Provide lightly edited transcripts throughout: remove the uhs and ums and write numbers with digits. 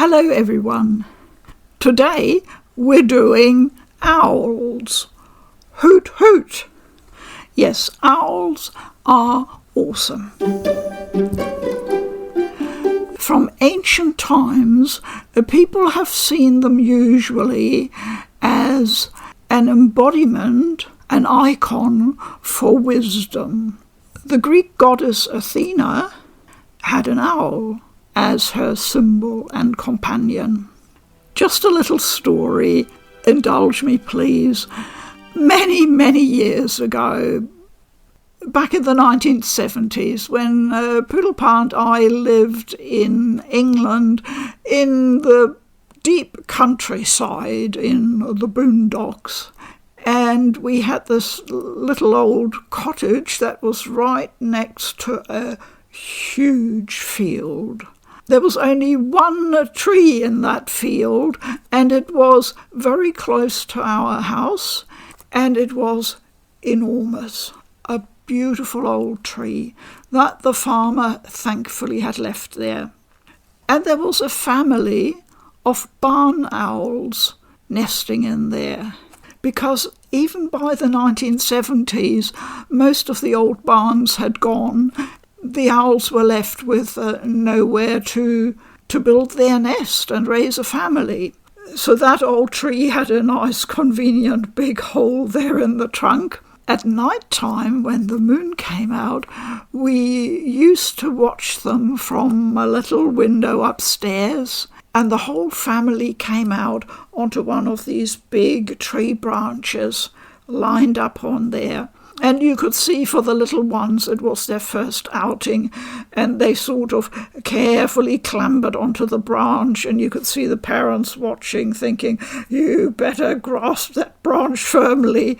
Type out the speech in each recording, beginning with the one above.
Hello everyone. Today we're doing owls. Hoot hoot. Yes, owls are awesome. From ancient times, people have seen them usually as an embodiment, an icon for wisdom. The Greek goddess Athena had an owl as her symbol and companion. Just a little story, indulge me please. Many, many years ago, back in the 1970s, when Poodlepa and I lived in England, in the deep countryside, in the boondocks, and we had this little old cottage that was right next to a huge field. There was only one tree in that field, and it was very close to our house, and it was enormous. A beautiful old tree that the farmer thankfully had left there. And there was a family of barn owls nesting in there, because even by the 1970s, most of the old barns had gone. The owls were left with nowhere to build their nest and raise a family. So that old tree had a nice, convenient big hole there in the trunk. At night time, when the moon came out, we used to watch them from a little window upstairs, and the whole family came out onto one of these big tree branches lined up on there. And you could see for the little ones it was their first outing, and they sort of carefully clambered onto the branch, and you could see the parents watching, thinking, you better grasp that branch firmly.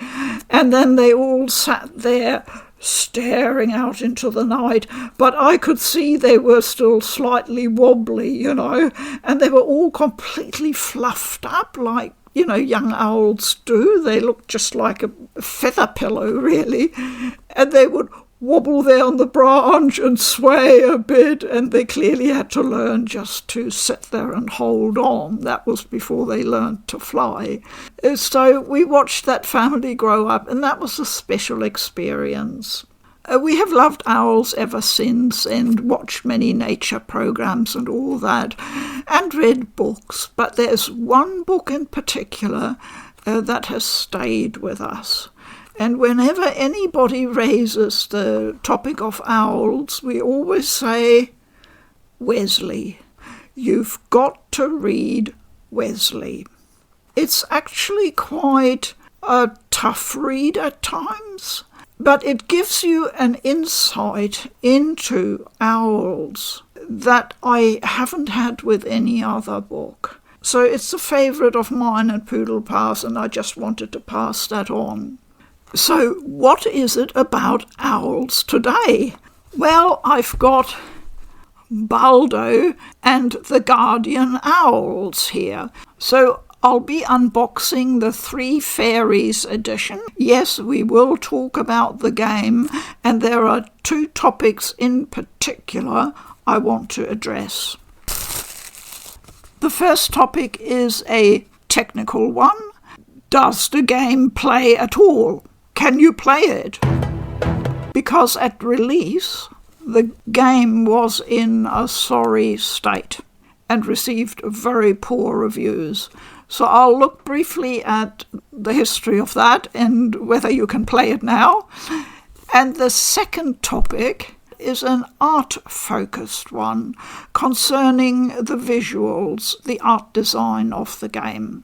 And then they all sat there staring out into the night, but I could see they were still slightly wobbly, and they were all completely fluffed up like, young owls do. They look just like a feather pillow, really. And they would wobble there on the branch and sway a bit, and they clearly had to learn just to sit there and hold on. That was before they learned to fly. So we watched that family grow up, and that was a special experience. We have loved owls ever since and watched many nature programs and all that, and read books, but there's one book in particular that has stayed with us. And whenever anybody raises the topic of owls, we always say, Wesley, you've got to read Wesley. It's actually quite a tough read at times, but it gives you an insight into owls that I haven't had with any other book. So it's a favourite of mine and Poodlepa's, and I just wanted to pass that on. So what is it about owls today? Well, I've got Baldo and the Guardian owls here. So I'll be unboxing the Three Fairies Edition. Yes, we will talk about the game, and there are two topics in particular I want to address. The first topic is a technical one. Does the game play at all? Can you play it? Because at release, the game was in a sorry state and received very poor reviews. So I'll look briefly at the history of that and whether you can play it now. And the second topic is an art-focused one concerning the visuals, the art design of the game.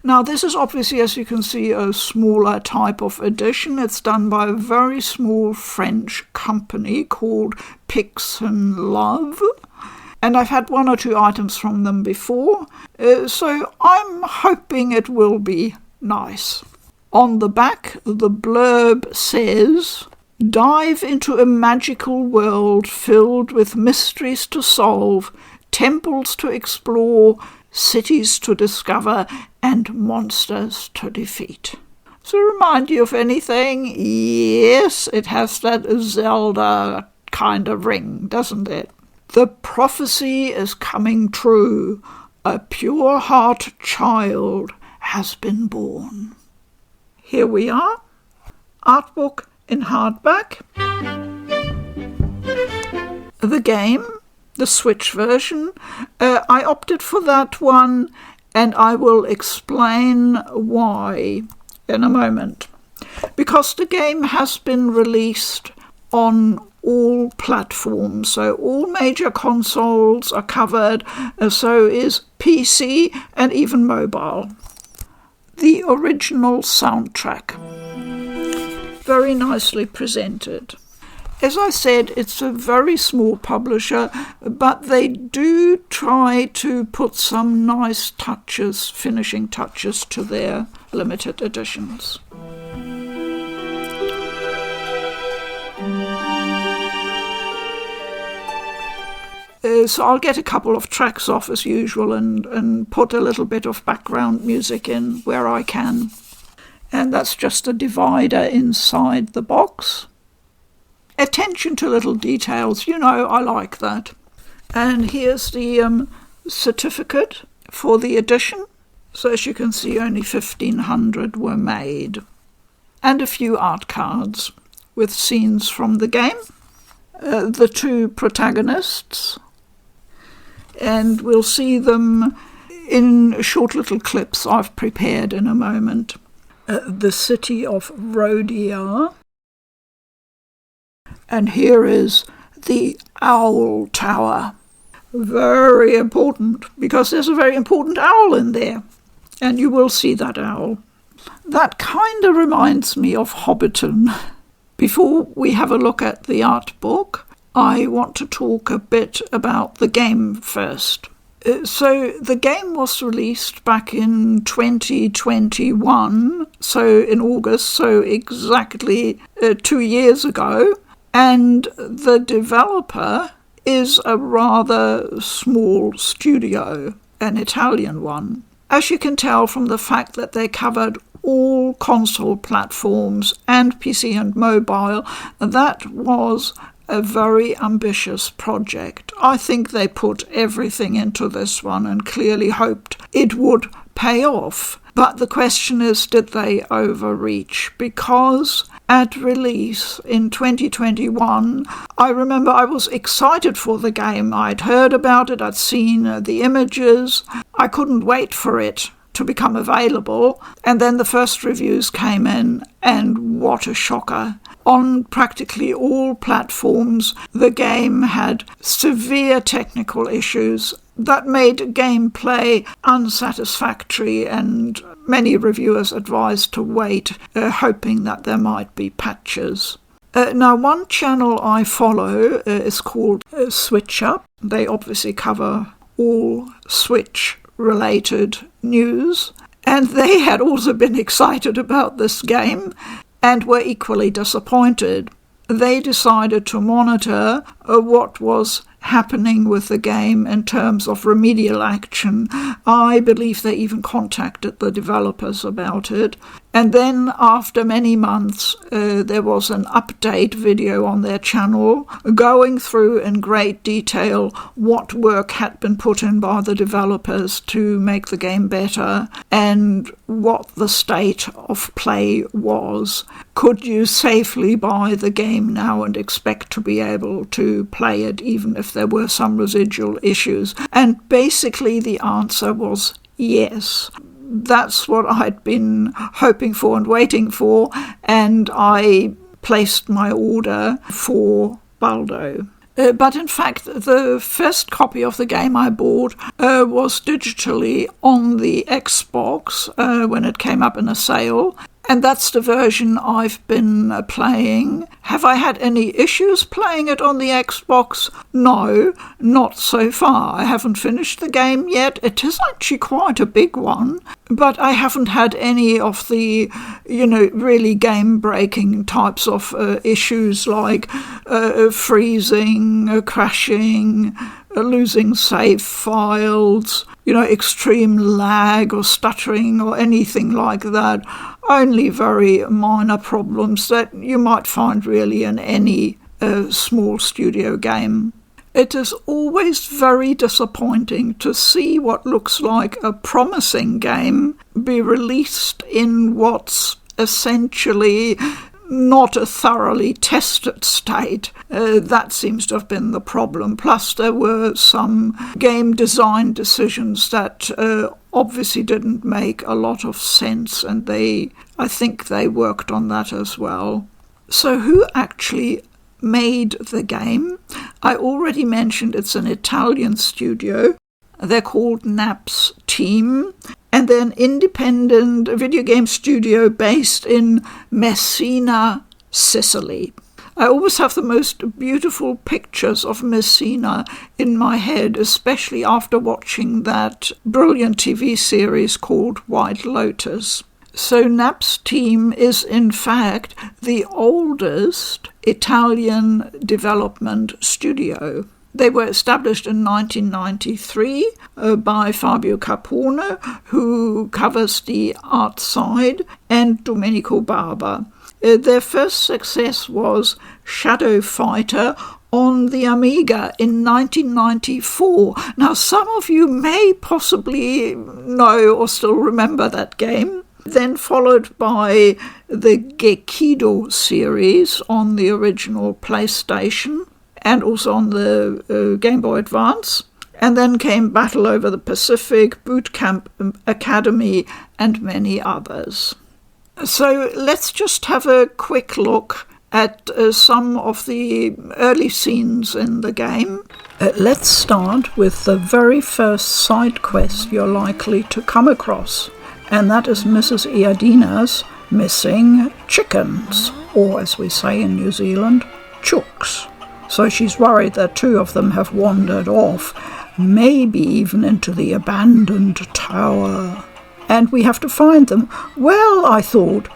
Now, this is obviously, as you can see, a smaller type of edition. It's done by a very small French company called Pix and Love. And I've had one or two items from them before, so I'm hoping it will be nice. On the back, the blurb says, dive into a magical world filled with mysteries to solve, temples to explore, cities to discover, and monsters to defeat. Does it remind you of anything? Yes, it has that Zelda kind of ring, doesn't it? The prophecy is coming true. A pure heart child has been born. Here we are. Artbook in hardback. The game, the Switch version. I opted for that one, and I will explain why in a moment. Because the game has been released on all platforms, so all major consoles are covered, so is PC and even mobile. The original soundtrack, very nicely presented. As I said, it's a very small publisher, but they do try to put some nice touches, finishing touches to their limited editions. So I'll get a couple of tracks off as usual and put a little bit of background music in where I can. And that's just a divider inside the box. Attention to little details, I like that. And here's the certificate for the edition. So as you can see, only 1,500 were made. And a few art cards with scenes from the game. The two protagonists. And we'll see them in short little clips I've prepared in a moment. The city of Rhodia. And here is the Owl Tower. Very important, because there's a very important owl in there. And you will see that owl. That kind of reminds me of Hobbiton. Before we have a look at the art book, I want to talk a bit about the game first. So the game was released back in 2021, so in August, so exactly 2 years ago. And the developer is a rather small studio, an Italian one. As you can tell from the fact that they covered all console platforms and PC and mobile, that was a very ambitious project. I think they put everything into this one and clearly hoped it would pay off. But the question is, did they overreach? Because at release in 2021, I remember I was excited for the game. I'd heard about it, I'd seen the images. I couldn't wait for it to become available. And then the first reviews came in, and what a shocker. On practically all platforms, the game had severe technical issues that made gameplay unsatisfactory, and many reviewers advised to wait, hoping that there might be patches. Now, one channel I follow is called Switchup. They obviously cover all Switch-related news, and they had also been excited about this game and were equally disappointed. They decided to monitor what was happening with the game in terms of remedial action. I believe they even contacted the developers about it. And then after many months, there was an update video on their channel going through in great detail what work had been put in by the developers to make the game better and what the state of play was. Could you safely buy the game now and expect to be able to play it even if there were some residual issues? And basically the answer was yes. That's what I'd been hoping for and waiting for, and I placed my order for Baldo. But in fact, the first copy of the game I bought was digitally on the Xbox when it came up in a sale. And that's the version I've been playing. Have I had any issues playing it on the Xbox? No, not so far. I haven't finished the game yet. It is actually quite a big one. But I haven't had any of the, really game-breaking types of issues like freezing, crashing, losing save files, extreme lag or stuttering or anything like that. Only very minor problems that you might find really in any small studio game. It is always very disappointing to see what looks like a promising game be released in what's essentially not a thoroughly tested state. That seems to have been the problem. Plus there were some game design decisions that obviously didn't make a lot of sense, and I think they worked on that as well. So who actually made the game? I already mentioned it's an Italian studio. They're called Naps Team, and they're an independent video game studio based in Messina, Sicily. I always have the most beautiful pictures of Messina in my head, especially after watching that brilliant TV series called White Lotus. So Naps Team is in fact the oldest Italian development studio. They were established in 1993 by Fabio Capone, who covers the art side, and Domenico Barba. Their first success was Shadow Fighter on the Amiga in 1994. Now, some of you may possibly know or still remember that game. Then followed by the Gekido series on the original PlayStation and also on the Game Boy Advance. And then came Battle Over the Pacific, Boot Camp Academy, and many others. So let's just have a quick look at some of the early scenes in the game. Let's start with the very first side quest you're likely to come across, and that is Mrs. Iadina's missing chickens, or as we say in New Zealand, chooks. So she's worried that two of them have wandered off, maybe even into the abandoned tower. And we have to find them. Well, I thought,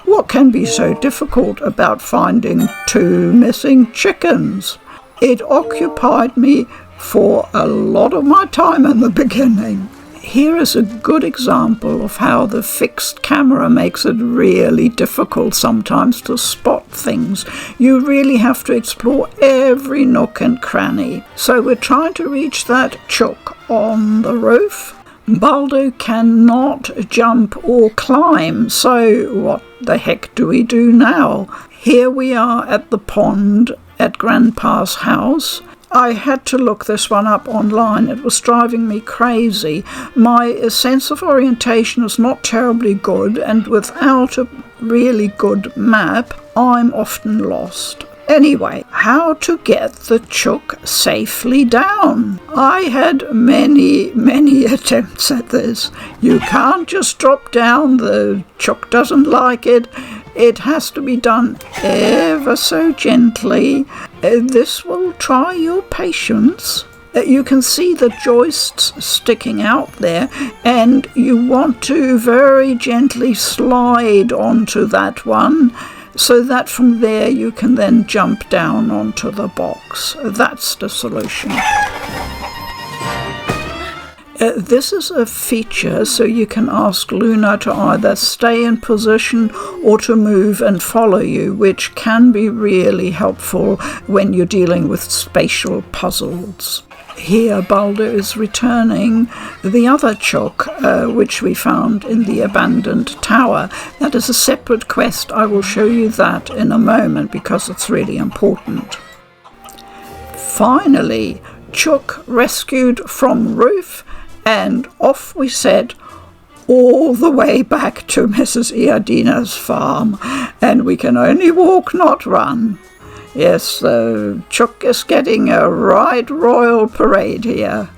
what can be so difficult about finding two missing chickens? It occupied me for a lot of my time in the beginning. Here is a good example of how the fixed camera makes it really difficult sometimes to spot things. You really have to explore every nook and cranny. So we're trying to reach that chook on the roof. Baldo cannot jump or climb, so what the heck do we do now? Here we are at the pond at Grandpa's house. I had to look this one up online. It was driving me crazy. My sense of orientation is not terribly good, and without a really good map, I'm often lost. Anyway, how to get the chook safely down? I had many attempts at this. You can't just drop down, the chook doesn't like it. It has to be done ever so gently. This will try your patience. You can see the joists sticking out there, and you want to very gently slide onto that one, so that from there you can then jump down onto the box. That's the solution. This is a feature so you can ask Luna to either stay in position or to move and follow you, which can be really helpful when you're dealing with spatial puzzles. Here Baldo is returning the other chook, which we found in the abandoned tower. That is a separate quest. I will show you that in a moment because it's really important. Finally, chook rescued from roof, and off we set all the way back to Mrs. Iadina's farm, and we can only walk, not run. Yes, the chook is getting a right royal parade here.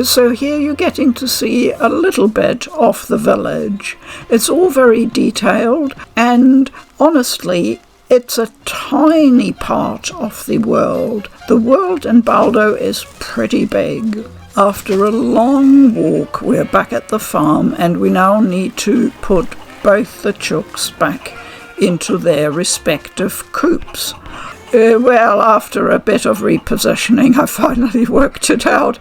So here you're getting to see a little bit of the village. It's all very detailed, and honestly, it's a tiny part of the world. The world in Baldo is pretty big. After a long walk, we're back at the farm, and we now need to put both the chooks back into their respective coops. Well, after a bit of repositioning, I finally worked it out,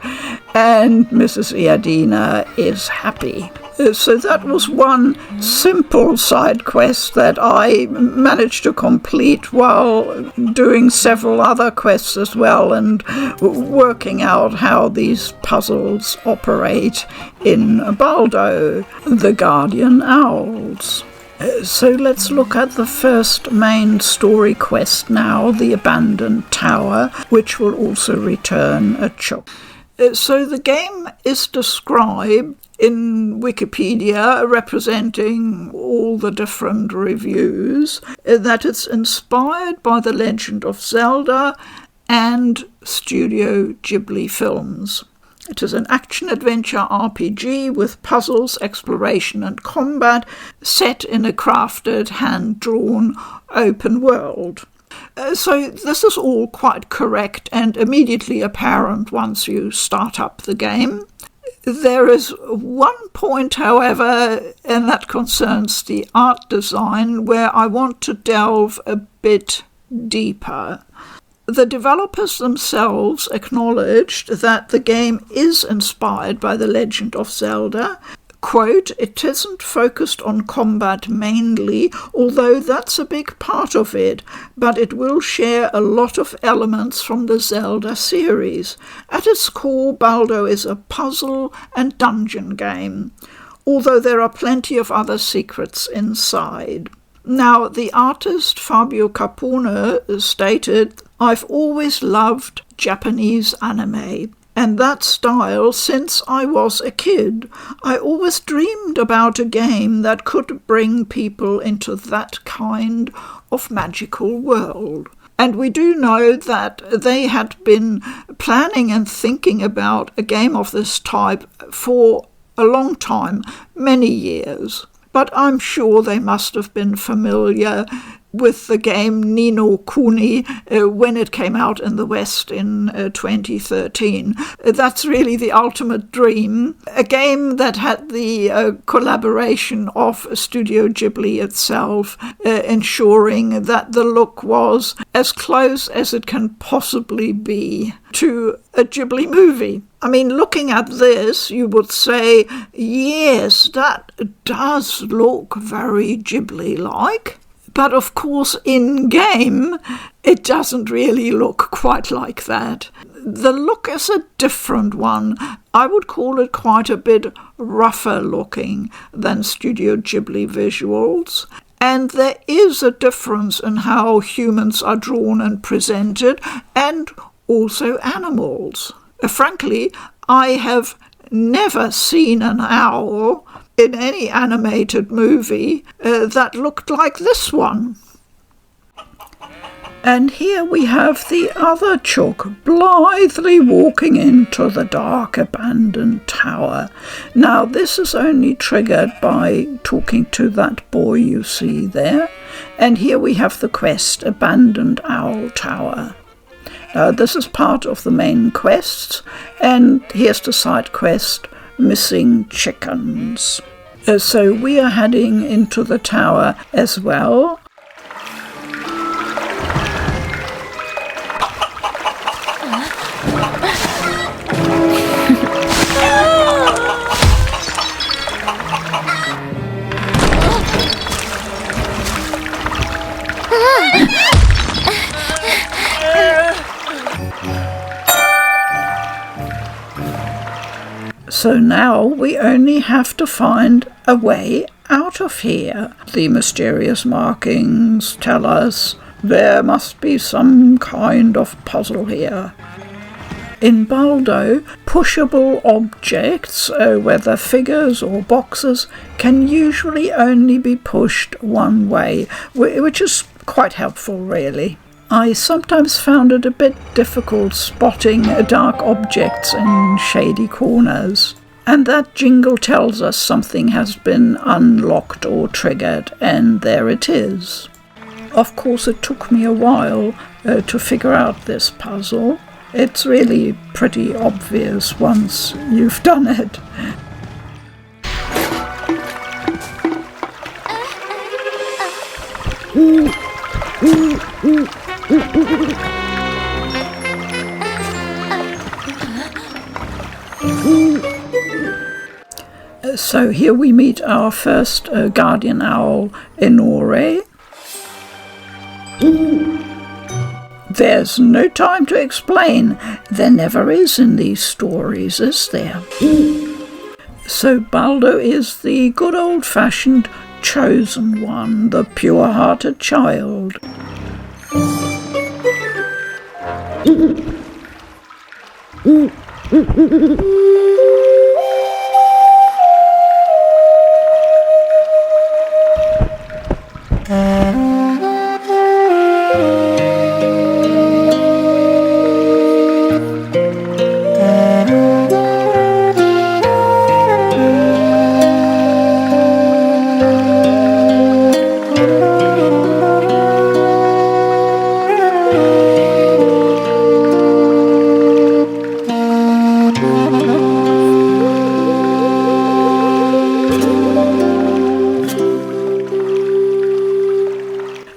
and Mrs. Iadina is happy. So that was one simple side quest that I managed to complete while doing several other quests as well and working out how these puzzles operate in Baldo, the guardian owls. So let's look at the first main story quest now, the abandoned tower, which will also return a chook. So the game is described in Wikipedia, representing all the different reviews, that it's inspired by The Legend of Zelda and Studio Ghibli films. It is an action-adventure RPG with puzzles, exploration and combat set in a crafted, hand-drawn open world. So this is all quite correct and immediately apparent once you start up the game. There is one point, however, and that concerns the art design, where I want to delve a bit deeper. The developers themselves acknowledged that the game is inspired by The Legend of Zelda. Quote, "It isn't focused on combat mainly, although that's a big part of it, but it will share a lot of elements from the Zelda series. At its core, Baldo is a puzzle and dungeon game, although there are plenty of other secrets inside." Now, the artist Fabio Capone stated, "I've always loved Japanese anime, and that style since I was a kid. I always dreamed about a game that could bring people into that kind of magical world." And we do know that they had been planning and thinking about a game of this type for a long time, many years. But I'm sure they must have been familiar with the game Ni no Kuni when it came out in the West in 2013. That's really the ultimate dream. A game that had the collaboration of Studio Ghibli itself, ensuring that the look was as close as it can possibly be to a Ghibli movie. I mean, looking at this, you would say, yes, that does look very Ghibli-like. But of course, in-game, it doesn't really look quite like that. The look is a different one. I would call it quite a bit rougher looking than Studio Ghibli visuals. And there is a difference in how humans are drawn and presented, and also animals. Frankly, I have never seen an owl in any animated movie that looked like this one. And here we have the other chook blithely walking into the dark abandoned tower. Now this is only triggered by talking to that boy you see there. And here we have the quest, Abandoned Owl Tower. This is part of the main quest, and here's the side quest, Missing Chickens. So we are heading into the tower as well. So now we only have to find a way out of here. The mysterious markings tell us there must be some kind of puzzle here. In Baldo, pushable objects, whether figures or boxes, can usually only be pushed one way, which is quite helpful really. I sometimes found it a bit difficult spotting dark objects in shady corners. And that jingle tells us something has been unlocked or triggered, and there it is. Of course, it took me a while to figure out this puzzle. It's really pretty obvious once you've done it. So here we meet our first guardian owl, Enore. There's no time to explain. There never is in these stories, is there? So Baldo is the good old-fashioned chosen one, the pure-hearted child.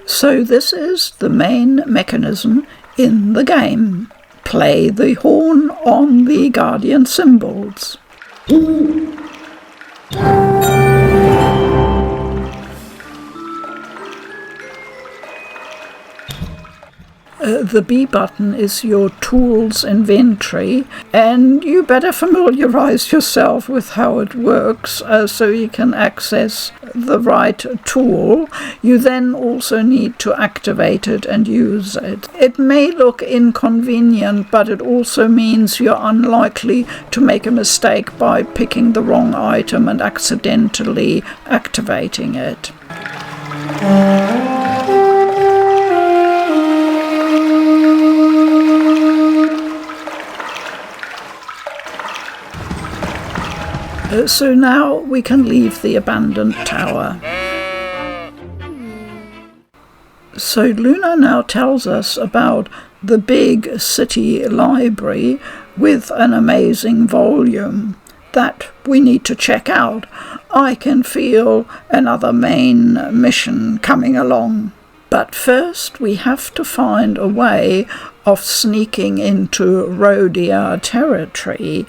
So this is the main mechanism in the game. Play the horn on the guardian symbols. The B button is your tools inventory, and you better familiarise yourself with how it works so you can access the right tool. You then also need to activate it and use it. It may look inconvenient, but it also means you're unlikely to make a mistake by picking the wrong item and accidentally activating it. So now we can leave the abandoned tower. So Luna now tells us about the big city library with an amazing volume that we need to check out. I can feel another main mission coming along. But first we have to find a way of sneaking into Rhodia territory.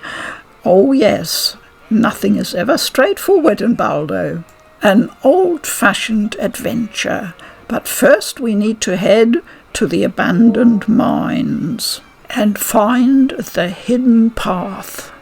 Oh yes. Nothing is ever straightforward in Baldo. An old-fashioned adventure. But first we need to head to the abandoned mines and find the hidden path.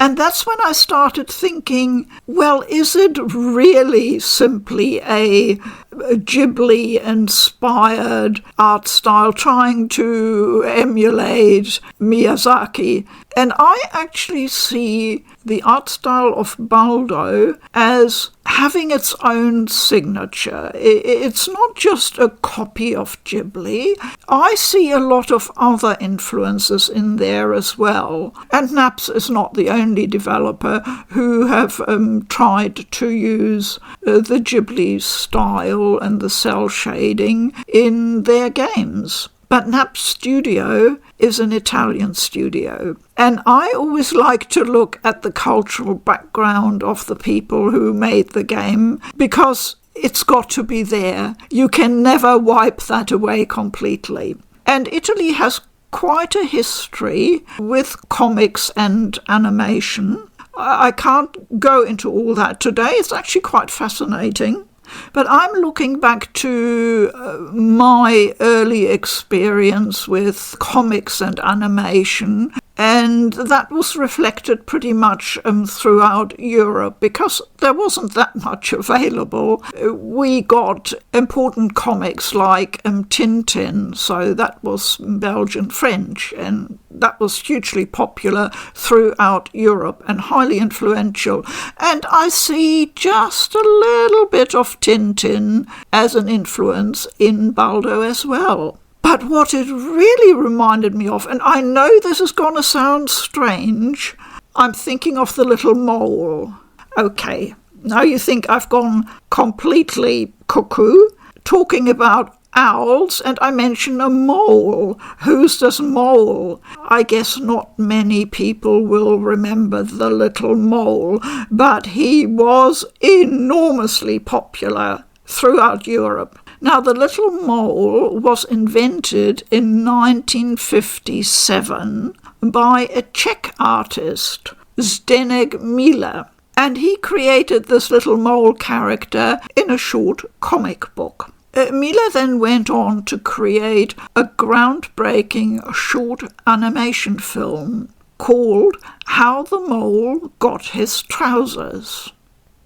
And that's when I started thinking, well, is it really simply a Ghibli-inspired art style trying to emulate Miyazaki? And I actually see the art style of Baldo as having its own signature. It's not just a copy of Ghibli. I see a lot of other influences in there as well. And Naps is not the only developer who have tried to use the Ghibli style and the cell shading in their games. But Naps Studio is an Italian studio. And I always like to look at the cultural background of the people who made the game, because it's got to be there. You can never wipe that away completely. And Italy has quite a history with comics and animation. I can't go into all that today. It's actually quite fascinating. But I'm looking back to my early experience with comics and animation, and that was reflected pretty much throughout Europe, because there wasn't that much available. We got important comics like Tintin, so that was Belgian French, and that was hugely popular throughout Europe and highly influential. And I see just a little bit of Tintin as an influence in Baldo as well. But what it really reminded me of, and I know this is going to sound strange, I'm thinking of the little mole. Okay, now you think I've gone completely cuckoo, talking about owls, and I mention a mole. Who's this mole? I guess not many people will remember the little mole, but he was enormously popular throughout Europe. Now, the little mole was invented in 1957 by a Czech artist, Zdeněk Miller, and he created this little mole character in a short comic book. Miller then went on to create a groundbreaking short animation film called How the Mole Got His Trousers.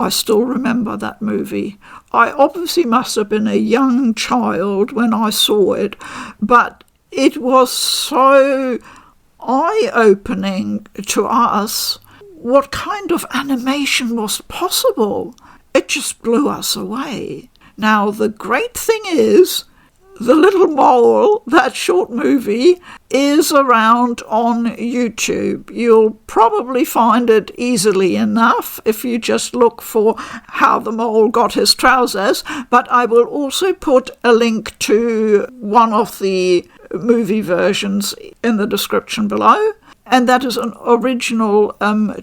I still remember that movie. I obviously must have been a young child when I saw it, but it was so eye-opening to us what kind of animation was possible. It just blew us away. Now, the great thing is, The Little Mole, that short movie, is around on YouTube. You'll probably find it easily enough if you just look for How the Mole Got His Trousers, but I will also put a link to one of the movie versions in the description below, and that is an original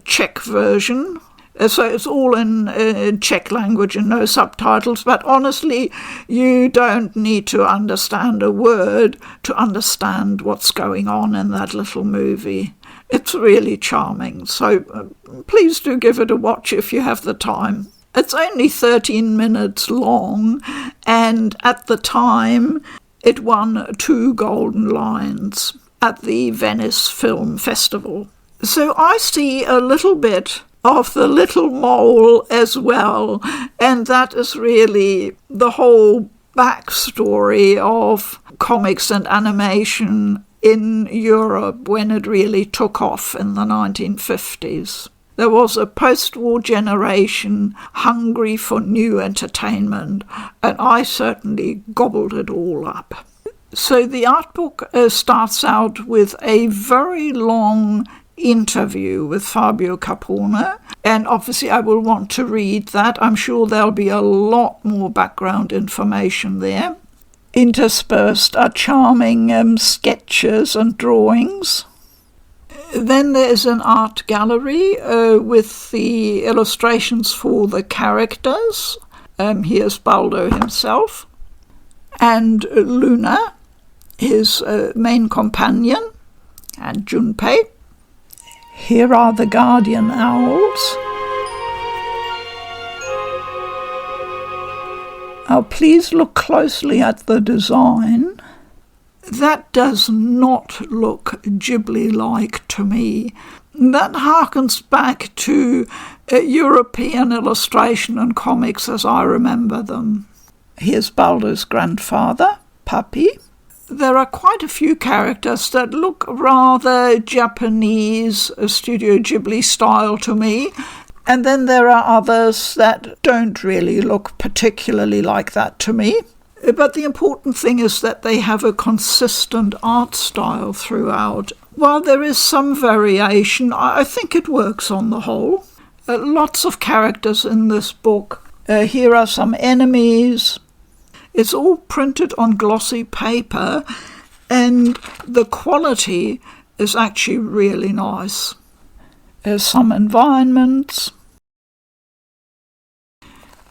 Czech version. So it's all in Czech language and no subtitles, but honestly, you don't need to understand a word to understand what's going on in that little movie. It's really charming, so please do give it a watch if you have the time. It's only 13 minutes long, and at the time, it won 2 Golden Lions at the Venice Film Festival. So I see a little bit of the little mole as well, and that is really the whole backstory of comics and animation in Europe when it really took off in the 1950s. There was a post-war generation hungry for new entertainment, and I certainly gobbled it all up. So the art book starts out with a very long interview with Fabio Capone, and obviously I will want to read that. I'm sure there'll be a lot more background information there. Interspersed are charming sketches and drawings. Then there's an art gallery with the illustrations for the characters. Here's Baldo himself, and Luna, his main companion, and Junpei. Here are the guardian owls. Now please look closely at the design. That does not look Ghibli-like to me. That harkens back to European illustration and comics as I remember them. Here's Baldo's grandfather, Papi. There are quite a few characters that look rather Japanese, Studio Ghibli style to me, and then there are others that don't really look particularly like that to me. But the important thing is that they have a consistent art style throughout. While there is some variation, I think it works on the whole. Lots of characters in this book. Here are some enemies. It's all printed on glossy paper, and the quality is actually really nice. There's some environments,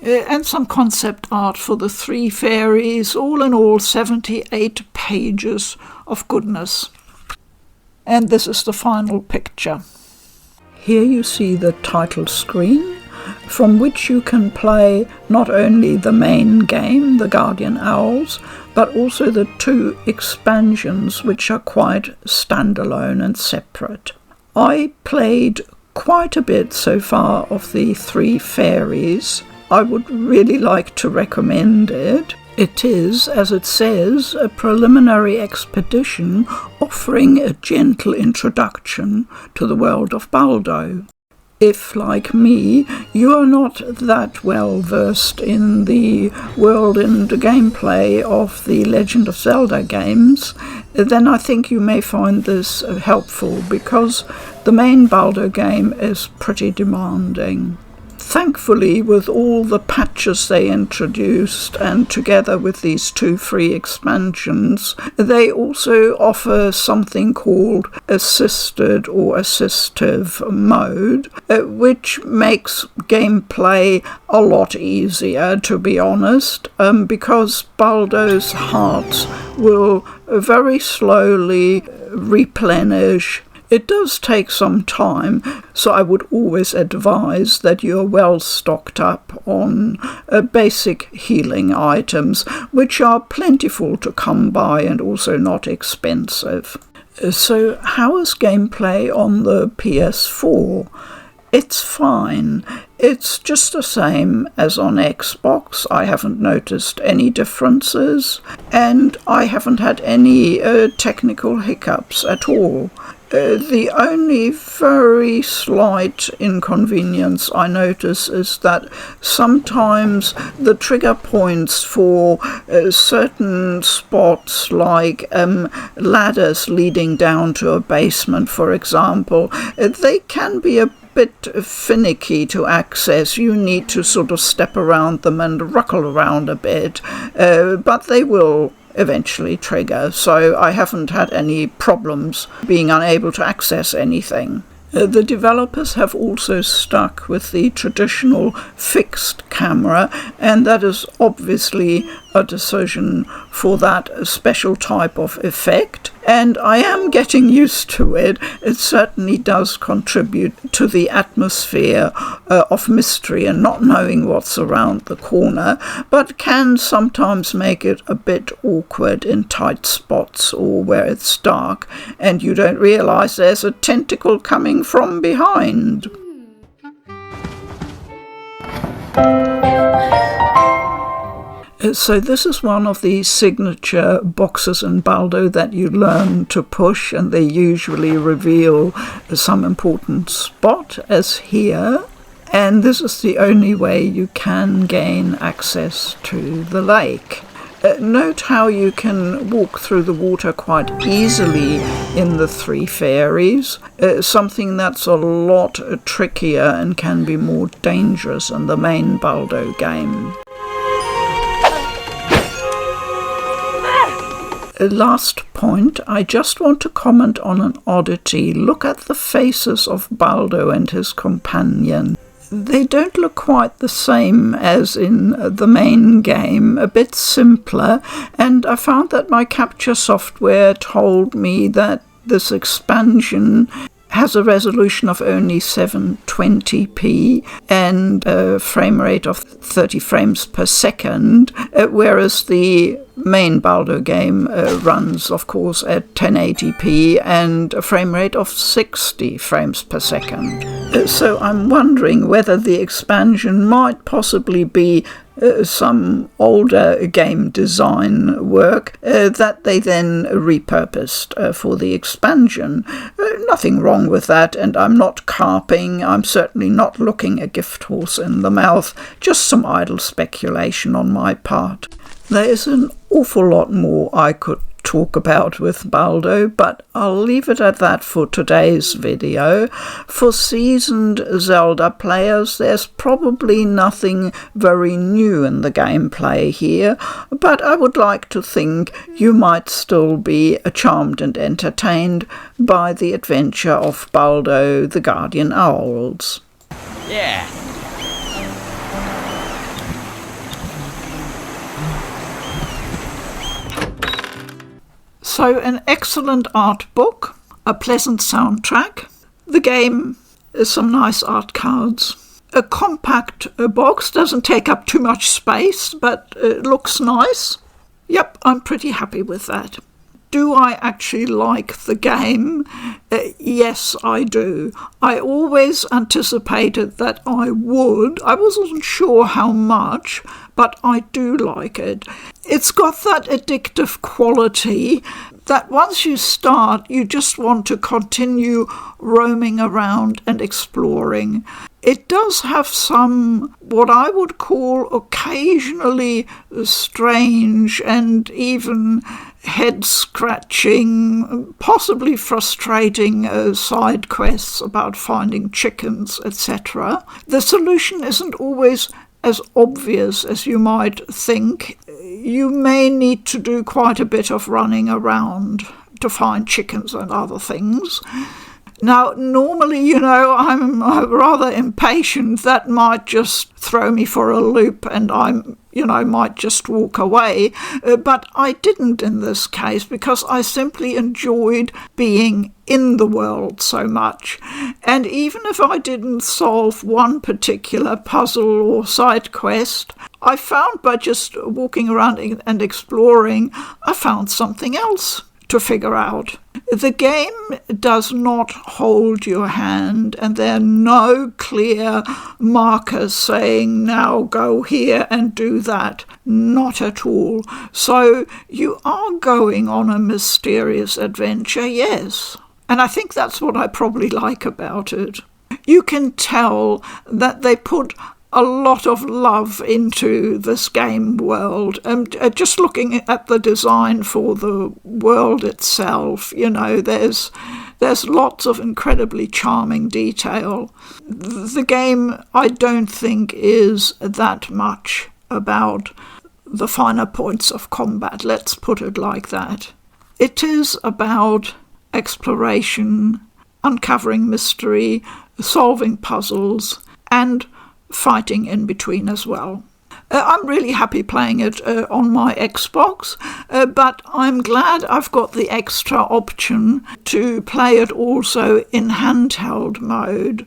and some concept art for the Three Fairies, all in all 78 pages of goodness. And this is the final picture. Here you see the title screen, from which you can play not only the main game, the Guardian Owls, but also the 2 expansions which are quite standalone and separate. I played quite a bit so far of the Three Fairies. I would really like to recommend it. It is, as it says, a preliminary expedition offering a gentle introduction to the world of Baldo. If, like me, you are not that well versed in the world and gameplay of the Legend of Zelda games, then I think you may find this helpful, because the main Baldo game is pretty demanding. Thankfully, with all the patches they introduced, and together with these 2 free expansions, they also offer something called assisted or assistive mode, which makes gameplay a lot easier, to be honest, because Baldo's hearts will very slowly replenish It does take some time, so I would always advise that you're well stocked up on basic healing items, which are plentiful to come by and also not expensive. So how is gameplay on the PS4? It's fine. It's just the same as on Xbox. I haven't noticed any differences, and I haven't had any technical hiccups at all. The only very slight inconvenience I notice is that sometimes the trigger points for certain spots, like ladders leading down to a basement, for example, they can be a bit finicky to access. You need to sort of step around them and ruckle around a bit, but they will eventually trigger, so I haven't had any problems being unable to access anything. The developers have also stuck with the traditional fixed camera, and that is obviously a decision for that special type of effect, and I am getting used to it. It certainly does contribute to the atmosphere of mystery and not knowing what's around the corner, but can sometimes make it a bit awkward in tight spots or where it's dark and you don't realise there's a tentacle coming from behind. So this is one of the signature boxes in Baldo that you learn to push, and they usually reveal some important spot, as here. And this is the only way you can gain access to the lake. Note how you can walk through the water quite easily in the Three Fairies, something that's a lot trickier and can be more dangerous in the main Baldo game. Last point, I just want to comment on an oddity. Look at the faces of Baldo and his companion. They don't look quite the same as in the main game, a bit simpler, and I found that my capture software told me that this expansion has a resolution of only 720p and a frame rate of 30 frames per second, whereas the main Baldo game runs, of course, at 1080p and a frame rate of 60 frames per second. So I'm wondering whether the expansion might possibly be some older game design work that they then repurposed for the expansion. Nothing wrong with that, and I'm not carping. I'm certainly not looking a gift horse in the mouth, just some idle speculation on my part. There is an awful lot more I could talk about with Baldo, but I'll leave it at that for today's video. For seasoned Zelda players, there's probably nothing very new in the gameplay here, but I would like to think you might still be charmed and entertained by the adventure of Baldo the Guardian Owls. Yeah. So an excellent art book, a pleasant soundtrack, the game, some nice art cards. A compact box, doesn't take up too much space, but it looks nice. Yep, I'm pretty happy with that. Do I actually like the game? Yes, I do. I always anticipated that I would. I wasn't sure how much, but I do like it. It's got that addictive quality that once you start, you just want to continue roaming around and exploring. It does have some, what I would call occasionally strange and even head-scratching, possibly frustrating side quests about finding chickens, etc. The solution isn't always as obvious as you might think. You may need to do quite a bit of running around to find chickens and other things. Now, normally, I'm rather impatient. That might just throw me for a loop and I'm might just walk away. But I didn't in this case because I simply enjoyed being in the world so much. And even if I didn't solve one particular puzzle or side quest, I found by just walking around and exploring, I found something else to figure out. The game does not hold your hand, and there are no clear markers saying, now go here and do that. Not at all. So you are going on a mysterious adventure, yes. And I think that's what I probably like about it. You can tell that they put a lot of love into this game world. Just looking at the design for the world itself, there's lots of incredibly charming detail. The game, I don't think, is that much about the finer points of combat, let's put it like that. It is about exploration, uncovering mystery, solving puzzles, and fighting in between as well. I'm really happy playing it on my Xbox, but I'm glad I've got the extra option to play it also in handheld mode,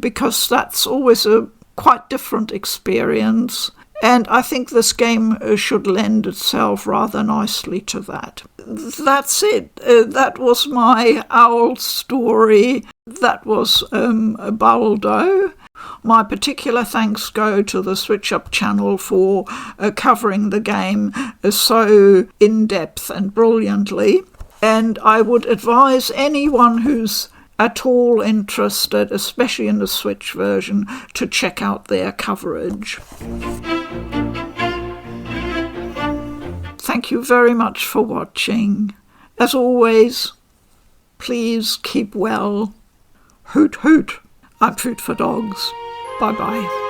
because that's always a quite different experience. And I think this game should lend itself rather nicely to that. That's it. That was my OWLS story. That was Baldo. My particular thanks go to the Switchup channel for covering the game so in-depth and brilliantly. And I would advise anyone who's at all interested, especially in the Switch version, to check out their coverage. Thank you very much for watching. As always, please keep well. Hoot hoot. I'm Food for Dogs. Bye-bye.